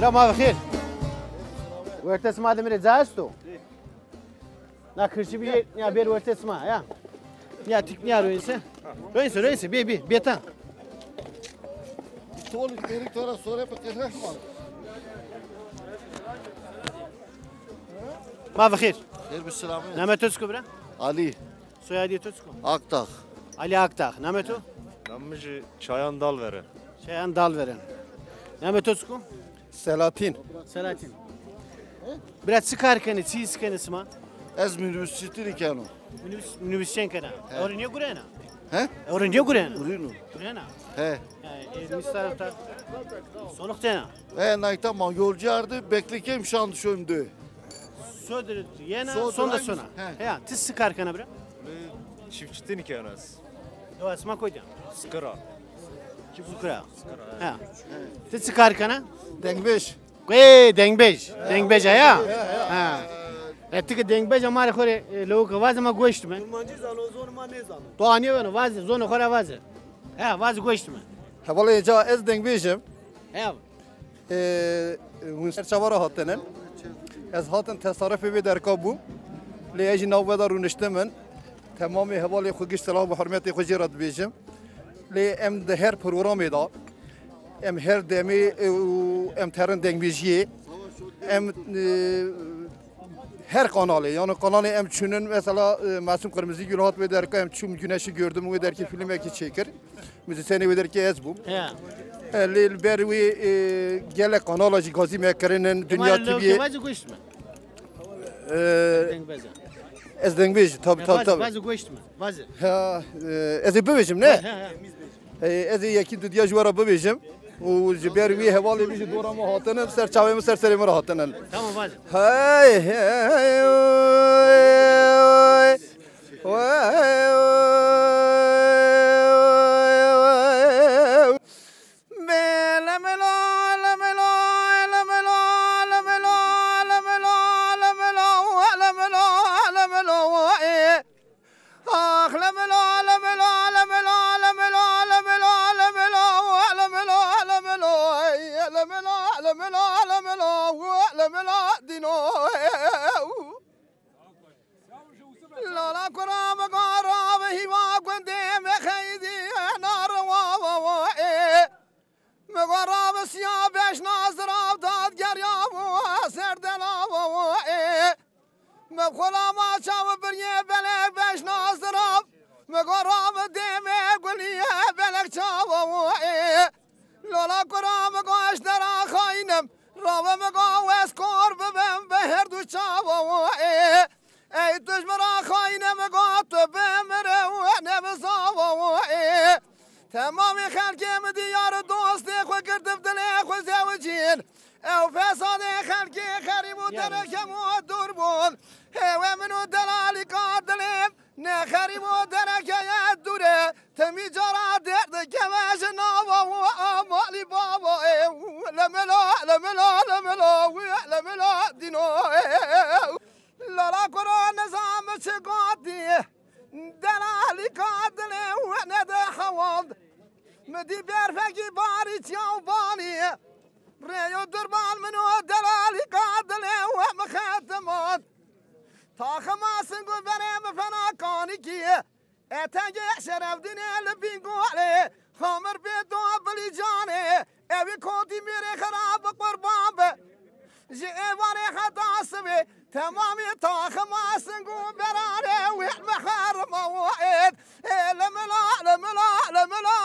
ما بخير ورتسمع دمر زاستو لا كرشي بي يا بير ورتسمع يا تكنيا رويسه بيتا طول البيرك ترى صورة بكره ما بخير خير بالسلامة نامه تسكو برا علي soyadı tütsku Aktak Ali Aktak nametu Namıcı Çayan Dal veren. Çayan dal veren nametu tütsku Selatin. Selatin Brat sıkarken çizken isma Ez minibüsçitir ikano minibüsçen kana oraya gurena He? oraya gurena Urino gurena He mistarafta sonuqtena Nayta man yolcu ardı beklekem şandı şömdü Södür yena Södür, sonda aynı. sona He. ya tiz sıkarken bra Çiftçitin hikayeniz. o isma koydu Skıra. Sukra ha tiz sıkarken Dengbeş dengbej ya ha Ettik dengbej amare khore log vaz ma goşt men Almancı zano zor ma ne zano. to ani ven vaz zone khore vaz ha vaz goşt men Havalı ca ez dengbejim. ha Hünser çavara hatenen. Ez haten tasarrufi bir derkabu. Liyaji navbada runiştemen. Tamamı havalı xugiş selam ve hürmeti xujirat bejim. Li em de her programı da em her demi em terin dengbejiye em her kanalı yani kanalı em çünün mesela Masum Kırmızı Gül hat ve derka em çum güneşi gördüm ve derki film eki çeker. Müzisyeni ve derki ez bu. ha Lil berwi gele kanalacı gazi mekerinin dünya TV vaz goşt men dengbej ez dengbeji tabi vaz goşt men vaz Ha ez bebejim ne? Ez yeki dünya jwara bebejim. O berwi havalı bir dorama hatanın serçavemi serserimi rahatının. tamam vaz Hey مخلا ما شاف بريه بلك باش ناصرف مقرب ديمي قولي بلك شاف لولا قرام قاش درا خاينم راب مقاوس قرب بم بهردو شاف اي تجمرا خاينم قاطب بمره ونبصاف تمام خلقي مديار دوستي خو كردف دلي خو زوجين او فساد خلقي خريب ودركم ودربون هوا منو دلالي قادلين نخريب ودرك يا الدورة تمي جرى درد كماش نابا وامالي بابا لملا لملا لملا لملا دينو لا قرآن نظام شقاتي دلالي قادلين وندا حوض مدي بيرفقي باري تيوباني ريو دربان منو دلالي قادلين ومخاتمات تاخما سنگو برم فنا کانی کیه اتنگه شرف دینه لبین گواره خامر به دو بلی جانه اوی کودی میره خراب قربان به جی ایواره خدا سوی تمامی تاخما سنگو براره ویل بخار موائد لملا لملا لملا